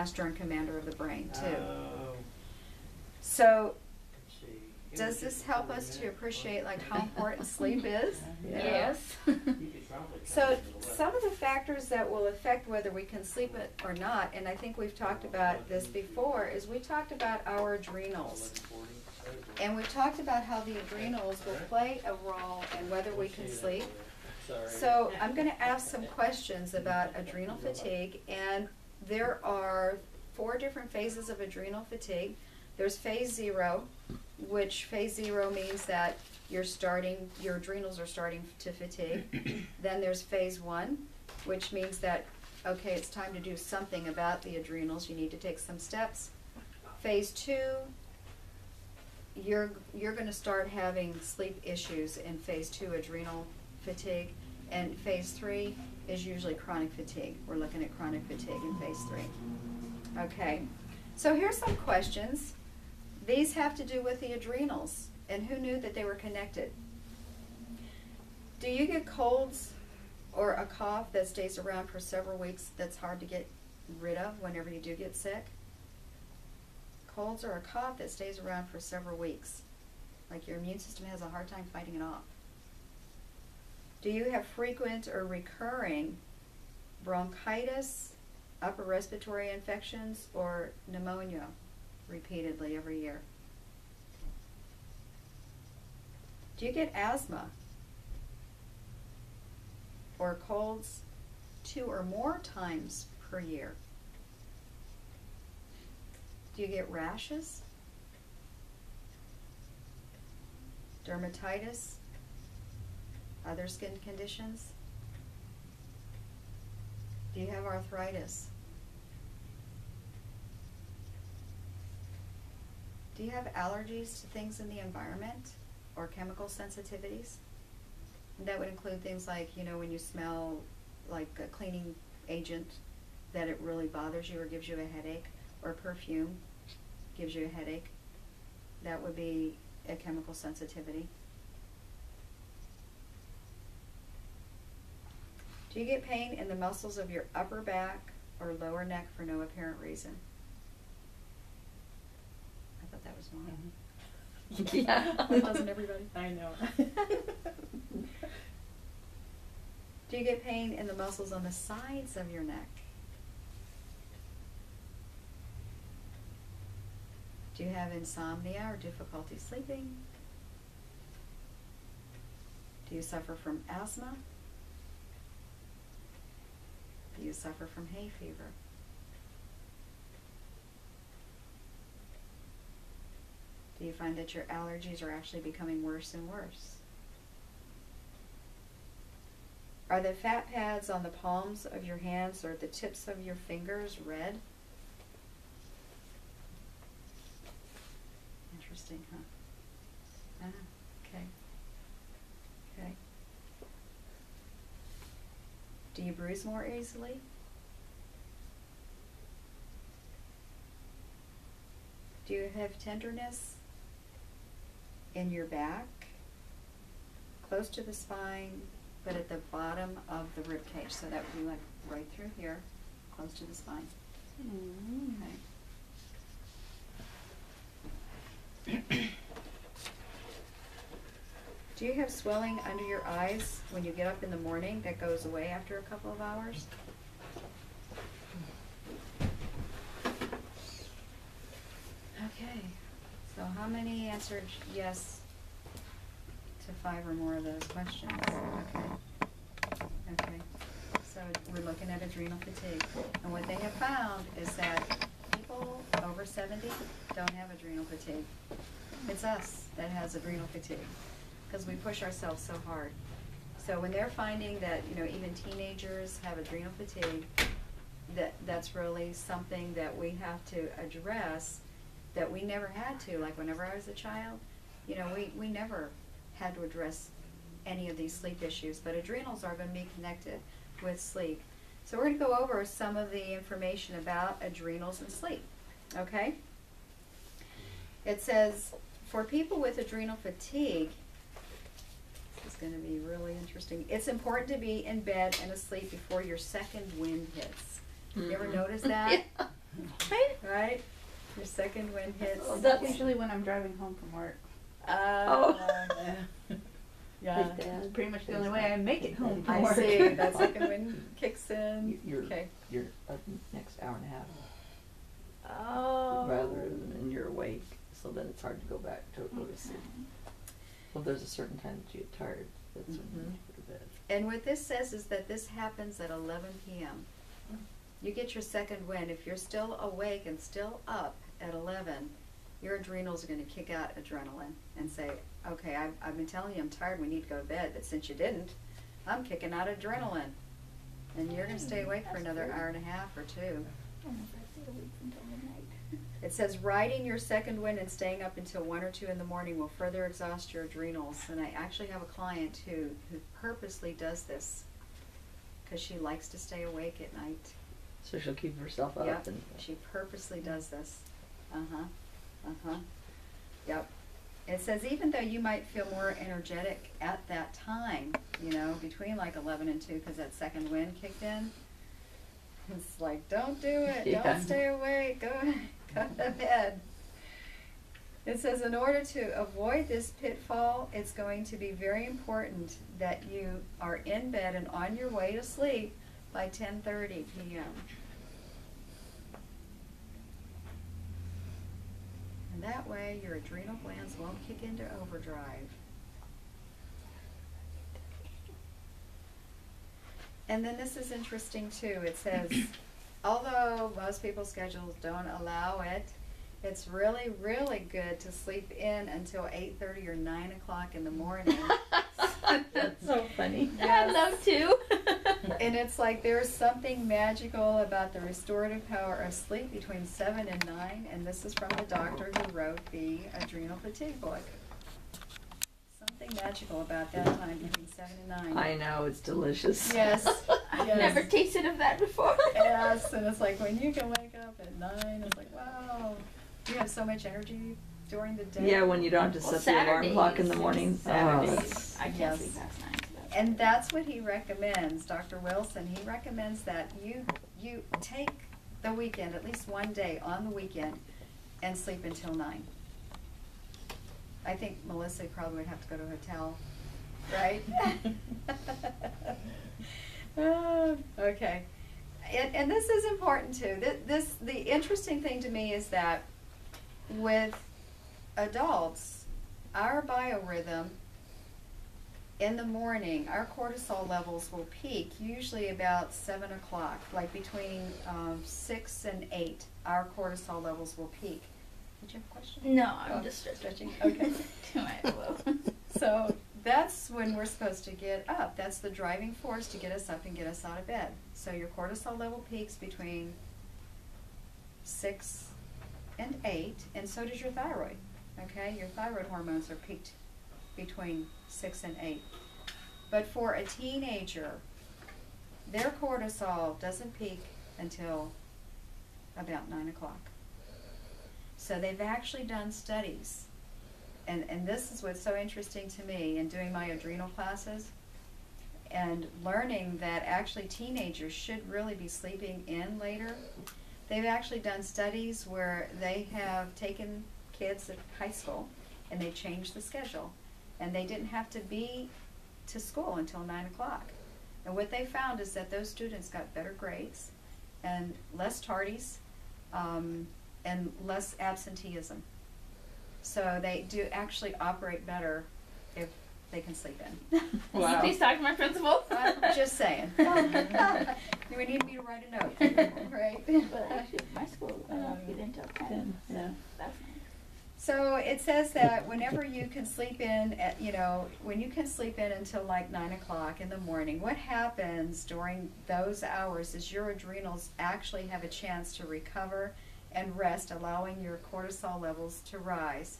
master and commander of the brain too. Oh. So Let's see. does this help us to appreciate like how important sleep is? Yes. You could probably So come to the some of the factors that will affect whether we can sleep it or not, and I think we've talked about this before, is we talked about our adrenals. 11:40. And we've talked about how the adrenals will play a role in whether we can sleep. Sorry. So I'm going to ask some questions about adrenal fatigue, and there are 4 different phases of adrenal fatigue. There's phase 0, which phase 0 means that your adrenals are starting to fatigue. Then there's phase 1, which means that, okay, it's time to do something about the adrenals. You need to take some steps. Phase 2, you're going to start having sleep issues in phase 2, adrenal fatigue. And phase 3 is usually chronic fatigue. We're looking at chronic fatigue in phase 3. Okay, so here's some questions. These have to do with the adrenals, and who knew that they were connected? Do you get colds or a cough that stays around for several weeks that's hard to get rid of whenever you do get sick? Colds or a cough that stays around for several weeks, like your immune system has a hard time fighting it off. Do you have frequent or recurring bronchitis, upper respiratory infections, or pneumonia repeatedly every year? Do you get asthma or colds 2 or more times per year? Do you get rashes, dermatitis, other skin conditions? Do you have arthritis? Do you have allergies to things in the environment or chemical sensitivities? And that would include things like, you know, when you smell like a cleaning agent, that it really bothers you or gives you a headache, or perfume gives you a headache. That would be a chemical sensitivity. Do you get pain in the muscles of your upper back or lower neck for no apparent reason? I thought that was mine. Yeah. Doesn't everybody? I know. Do you get pain in the muscles on the sides of your neck? Do you have insomnia or difficulty sleeping? Do you suffer from asthma? Do you suffer from hay fever? Do you find that your allergies are actually becoming worse and worse? Are the fat pads on the palms of your hands or the tips of your fingers red? Interesting, huh? Okay. Okay. Do you bruise more easily? Do you have tenderness in your back, close to the spine, but at the bottom of the rib cage? So that would be like right through here, close to the spine. Okay. Do you have swelling under your eyes when you get up in the morning that goes away after a couple of hours? Okay, so how many answered yes to 5 or more of those questions? Okay, so we're looking at adrenal fatigue. And what they have found is that people over 70 don't have adrenal fatigue. It's us that has adrenal fatigue, because we push ourselves so hard. So when they're finding that, you know, even teenagers have adrenal fatigue, that's really something that we have to address, that we never had to. Like whenever I was a child, you know, we never had to address any of these sleep issues, but adrenals are going to be connected with sleep. So we're going to go over some of the information about adrenals and sleep, okay? It says, for people with adrenal fatigue, this is going to be really interesting. It's important to be in bed and asleep before your second wind hits. You ever notice that? Yeah. right? Your second wind hits. Well, that's usually when I'm driving home from work. Yeah. His dad. Pretty much the only way I make it home from I work. see. That second wind kicks in. You're Okay. next hour and a half Oh. rather than you're awake, so then it's hard to go back to go to sleep. Well, there's a certain time that you get tired. That's when you go to bed. And what this says is that this happens at 11 p.m. You get your second wind. If you're still awake and still up at 11, your adrenals are going to kick out adrenaline and say, okay, I've been telling you I'm tired, we need to go to bed, but since you didn't, I'm kicking out adrenaline. And you're going to stay awake for another hour and a half or two. I don't know if I stay awake until midnight. It says riding your second wind and staying up until 1 or 2 in the morning will further exhaust your adrenals. And I actually have a client who purposely does this because she likes to stay awake at night. So she'll keep herself up Yep, and she purposely does this. Yep. It says even though you might feel more energetic at that time, you know, between like 11 and 2 because that second wind kicked in, it's like, don't do it. Yeah. Don't stay awake. Go to bed. It says in order to avoid this pitfall, it's going to be very important that you are in bed and on your way to sleep by 10:30 p.m. And that way your adrenal glands won't kick into overdrive. And then this is interesting too. It says, although most people's schedules don't allow it, it's really, really good to sleep in until 8:30 or 9 o'clock in the morning. that's so funny. I'd love to. And it's like there's something magical about the restorative power of sleep between 7 and 9. And this is from the doctor who wrote the adrenal fatigue book. Something magical about that time between 7 and 9. I know, it's delicious. Yes. I've Yes. never tasted of that before. Yes, and it's like when you can wake up at 9, it's like, wow, you have so much energy during the day. Yeah, when you don't have to Well, set the alarm clock in the Saturdays, morning. Saturdays, I can't Yes. sleep past 9. So that's And that's what he recommends, Dr. Wilson. He recommends that you take the weekend, at least one day on the weekend, and sleep until 9. I think Melissa probably would have to go to a hotel, right? Okay. And this is important too. The interesting thing to me is that with adults, our biorhythm in the morning, our cortisol levels will peak usually about 7 o'clock, like between 6 and 8, our cortisol levels will peak. Did you have a question? No, I'm Oh, just stretching. Okay. To my elbow. So that's when we're supposed to get up. That's the driving force to get us up and get us out of bed. So your cortisol level peaks between 6 and 8, and so does your thyroid. Okay, your thyroid hormones are peaked between 6 and 8. But for a teenager, their cortisol doesn't peak until about 9 o'clock. So they've actually done studies, and this is what's so interesting to me in doing my adrenal classes and learning that actually teenagers should really be sleeping in later. They've actually done studies where they have taken kids at high school and they changed the schedule, and they didn't have to be to school until 9 o'clock. And what they found is that those students got better grades and less tardies, and less absenteeism. So they do actually operate better if they can sleep in. Wow. Please talk to my principal. I'm just saying. We need me to write a note, right? But actually, my school, I don't get into 10. Yeah. That's nice. So it says that whenever you can sleep in, when you can sleep in until like 9 o'clock in the morning, what happens during those hours is your adrenals actually have a chance to recover and rest, allowing your cortisol levels to rise.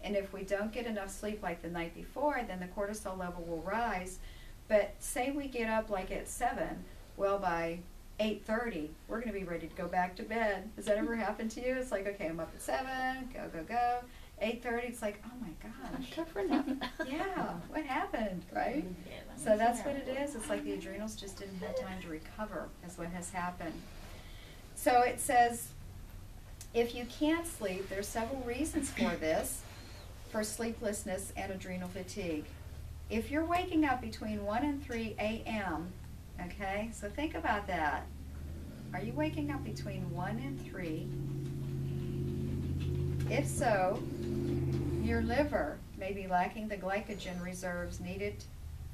And if we don't get enough sleep like the night before, then the cortisol level will rise. But say we get up like at 7, well, by 8:30, we're going to be ready to go back to bed. Has that ever happened to you? It's like, okay, I'm up at 7, go. 8:30, it's like, oh my I'm gosh. tougher enough. Yeah, what happened, right? Yeah, let me So see that's that. what it is. It's like the adrenals just didn't have time to recover, is what has happened. So it says If you can't sleep, there's several reasons for this, for sleeplessness and adrenal fatigue. If you're waking up between 1 and 3 a.m., okay, so think about that. Are you waking up between 1 and 3? If so, your liver may be lacking the glycogen reserves needed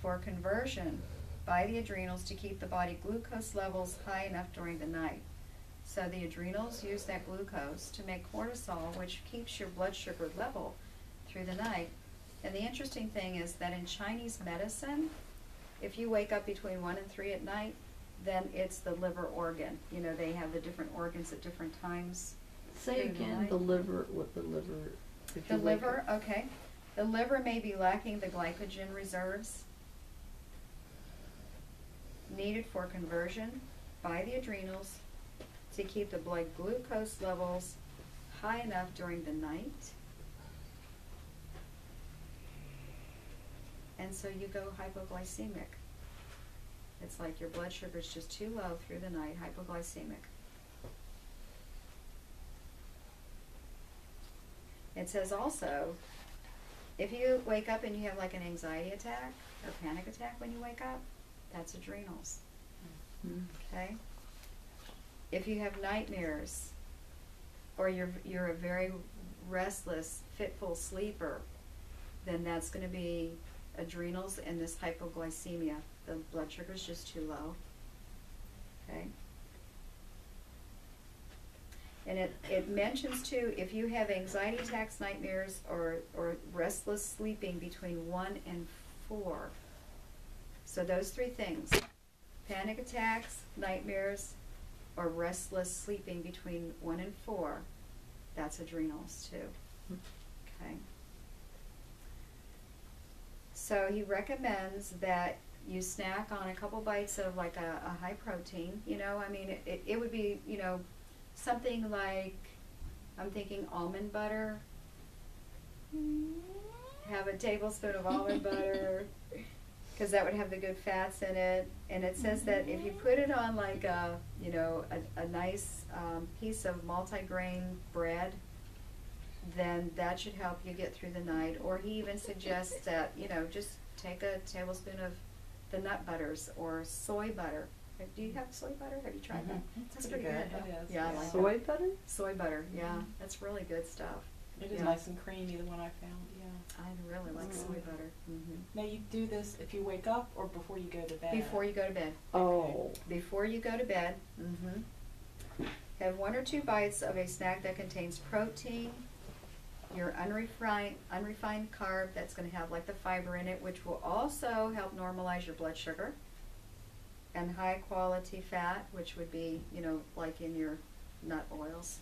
for conversion by the adrenals to keep the body glucose levels high enough during the night. So the adrenals use that glucose to make cortisol, which keeps your blood sugar level through the night. And the interesting thing is that in Chinese medicine, if you wake up between 1 and 3 at night, then it's the liver organ. You know, they have the different organs at different times. Say through the again, night. the liver, what the liver, if The you wake liver, up- okay. The liver may be lacking the glycogen reserves needed for conversion by the adrenals to keep the blood glucose levels high enough during the night. And so you go hypoglycemic. It's like your blood sugar is just too low through the night, hypoglycemic. It says also, if you wake up and you have like an anxiety attack or panic attack when you wake up, that's adrenals, Mhm. okay? If you have nightmares or you're a very restless, fitful sleeper, then that's going to be adrenals and this hypoglycemia. The blood sugar is just too low, okay? And it mentions too, if you have anxiety attacks, nightmares, or restless sleeping between 1 and 4. So those 3 things, panic attacks, nightmares, or restless sleeping between 1 and 4, that's adrenals too, okay? So he recommends that you snack on a couple bites of like a high protein, you know, I mean, it would be, you know, something like, I'm thinking almond butter. Have a tablespoon of almond butter, because that would have the good fats in it. And it says that if you put it on like a, you know, a nice piece of multigrain bread, then that should help you get through the night. Or he even suggests that, you know, just take a tablespoon of the nut butters or soy butter. Do you have soy butter? Have you tried that? That's pretty good. It is. Yeah, I like Soy butter? soy butter. Yeah, Mhm. that's really good stuff. It is Yeah. nice and creamy, the one I found, yeah. I really like soy butter. Now you do this if you wake up or before you go to bed? Before you go to bed. Oh. Before you go to bed, have 1 or 2 bites of a snack that contains protein, your unrefined carb that's going to have like the fiber in it, which will also help normalize your blood sugar, and high quality fat, which would be, you know, like in your nut oils.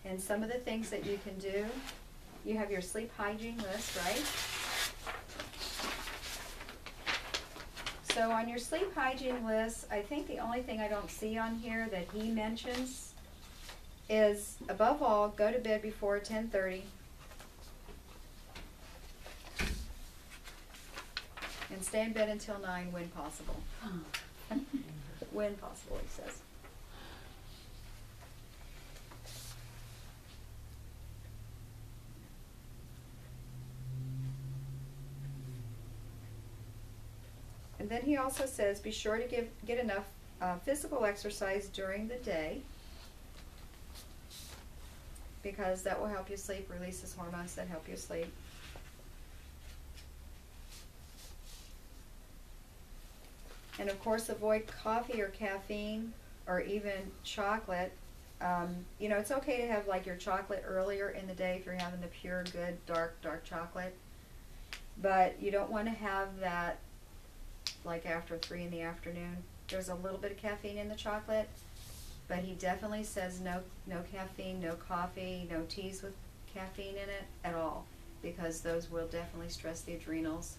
And some of the things that you can do, you have your sleep hygiene list, right? So on your sleep hygiene list, I think the only thing I don't see on here that he mentions is, above all, go to bed before 10:30. And stay in bed until 9 when possible. When possible, he says. And then he also says, be sure to get enough physical exercise during the day, because that will help you sleep, releases hormones that help you sleep. And of course, avoid coffee or caffeine or even chocolate. You know, it's okay to have like your chocolate earlier in the day if you're having the pure, good, dark chocolate. But you don't want to have that like after 3 in the afternoon. There's a little bit of caffeine in the chocolate, but he definitely says no caffeine, no coffee, no teas with caffeine in it at all, because those will definitely stress the adrenals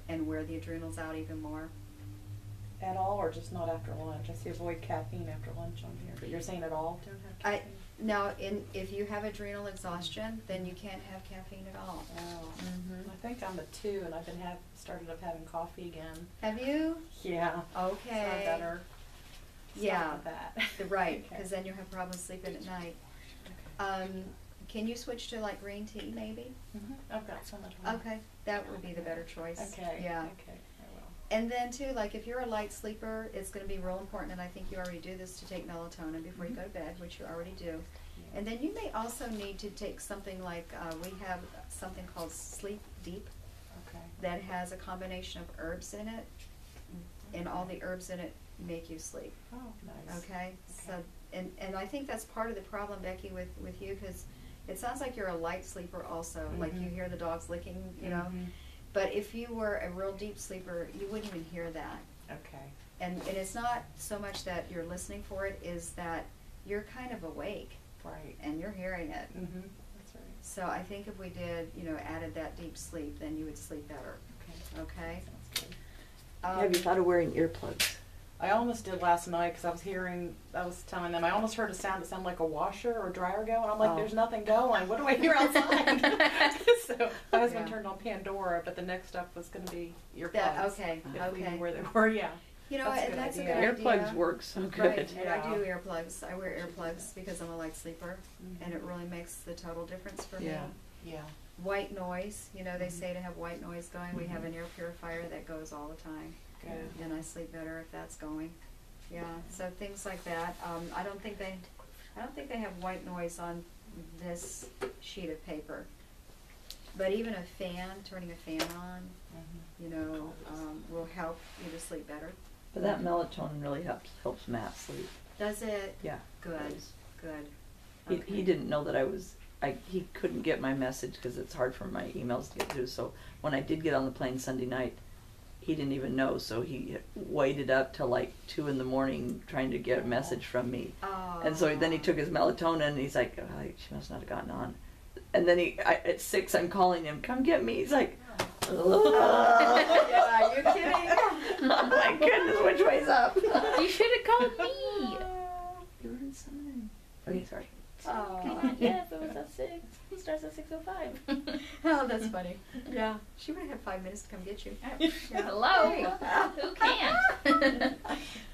and wear the adrenals out even more. At all, or just not after lunch? I see avoid caffeine after lunch on here, but you're saying at all don't have caffeine? Now, if you have adrenal exhaustion, then you can't have caffeine at all. Oh. Mhm. I think I'm a 2, and I've been started up having coffee again. Have you? Yeah. Okay. It's not better. Yeah. Stop with that. Right, Okay. because then you'll have problems sleeping at night. Can you switch to like green tea maybe? I've got some at home. Okay, that would be the better choice. Okay. Yeah. Okay. I will. And then too, like if you're a light sleeper, it's gonna be real important, and I think you already do this, to take melatonin before you go to bed, which you already do. Yeah. And then you may also need to take something like, we have something called Sleep Deep Okay. that has a combination of herbs in it, and all the herbs in it make you sleep. Oh, nice. Okay, so, Okay. and I think that's part of the problem, Becky, with you, because it sounds like you're a light sleeper also, like you Mhm. hear the dogs licking, you know? Mhm. But if you were a real deep sleeper, you wouldn't even hear that. Okay. And it's not so much that you're listening for it, is that you're kind of awake Right. and you're hearing it. Mhm. That's right. So I think if we did, added that deep sleep, then you would sleep better, Okay. okay? Sounds good. Have you thought of wearing earplugs? I almost did last night because I was telling them, I almost heard a sound that sounded like a washer or dryer going. I'm like, Oh. there's nothing going. What do I hear outside? So my husband Yeah. turned on Pandora, but the next step was going to be earplugs. That, okay, If we okay. knew where they were, yeah. You know, That's a and good that's a idea. good idea. Earplugs work so good. Right, and I Yeah. do earplugs. I wear earplugs because I'm a light sleeper, and it really makes the total difference for me. Yeah. Yeah. White noise, they Mhm. say to have white noise going. We have an air purifier that goes all the time, Good. and I sleep better if that's going. Yeah, so things like that. I don't think they have white noise on this sheet of paper. But even a fan, turning a fan on, will help you to sleep better. But that melatonin really helps Matt sleep. Does it? Yeah. Good, good. He Okay. didn't know that he couldn't get my message because it's hard for my emails to get through. So when I did get on the plane Sunday night, he didn't even know. So he waited up till like 2 a.m. trying to get a message from me. Oh. And so then he took his melatonin and he's like, oh, she must not have gotten on. And then at 6, I'm calling him, come get me. He's like, oh. Yeah, you're kidding. Oh my goodness, which way's up? You should have called me. You were inside. Okay, sorry. Oh. Yeah, if it was at 6. He starts at 6:05. Oh, that's funny. Yeah, she would have 5 minutes to come get you. Hello. Who can't?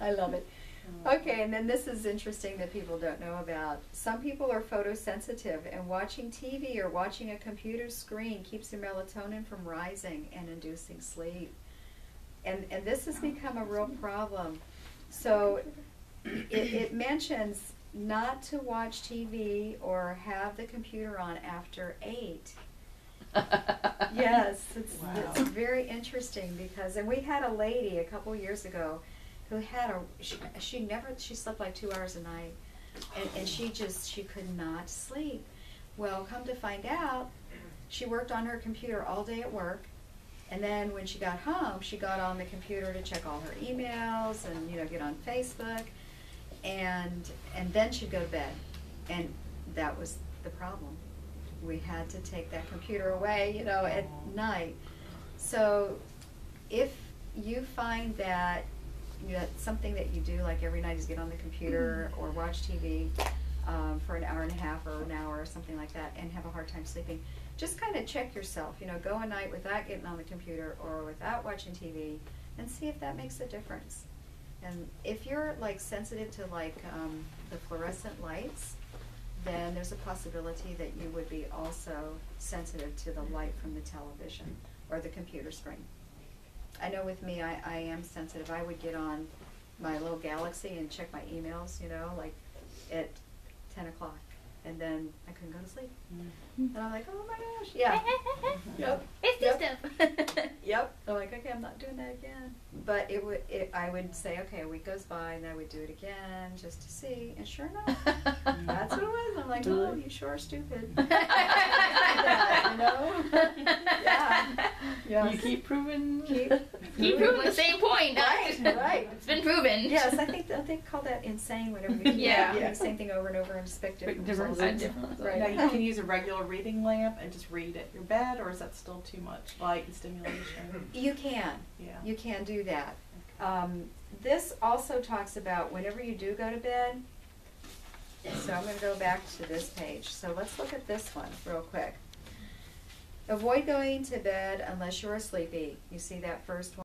I love it. Okay, and then this is interesting that people don't know about. Some people are photosensitive, and watching TV or watching a computer screen keeps their melatonin from rising and inducing sleep. And this has become a real problem. So it mentions not to watch TV or have the computer on after 8. Yes, it's Wow. very interesting because, and we had a lady a couple years ago who had she slept like 2 hours a night, and she could not sleep. Well, come to find out, she worked on her computer all day at work, and then when she got home, she got on the computer to check all her emails and get on Facebook, and then she'd go to bed, and that was the problem. We had to take that computer away, at night. So if you find that that's something that you do like every night is get on the computer or watch TV for an hour and a half or an hour or something like that and have a hard time sleeping, just kind of check yourself, go a night without getting on the computer or without watching TV and see if that makes a difference. And if you're like sensitive to the fluorescent lights, then there's a possibility that you would be also sensitive to the light from the television or the computer screen. I know with me, I am sensitive. I would get on my little Galaxy and check my emails, like at 10 o'clock, and then I couldn't go to sleep. And I'm like, oh my gosh, yeah. Yep. It's Yep. this stuff. Yep. I'm like, okay, I'm not doing that again. But I would say, okay, a week goes by, and I would do it again just to see. And sure enough, that's what it was. I'm like, oh, you sure are stupid. Yeah. Yes. You keep proving. Keep proving the same point. Right, right. It's been proven. Yes, I think they call that insane whenever you keep Yeah. doing the same thing over and over and expect different Different results. results. Right. Now you can use a regular reading lamp and just read at your bed, or is that still too much light and stimulation? You can. Yeah. You can do that. This also talks about whenever you do go to bed, So I'm gonna go back to this page. So let's look at this one real quick. Avoid going to bed unless you are sleepy. You see that first one?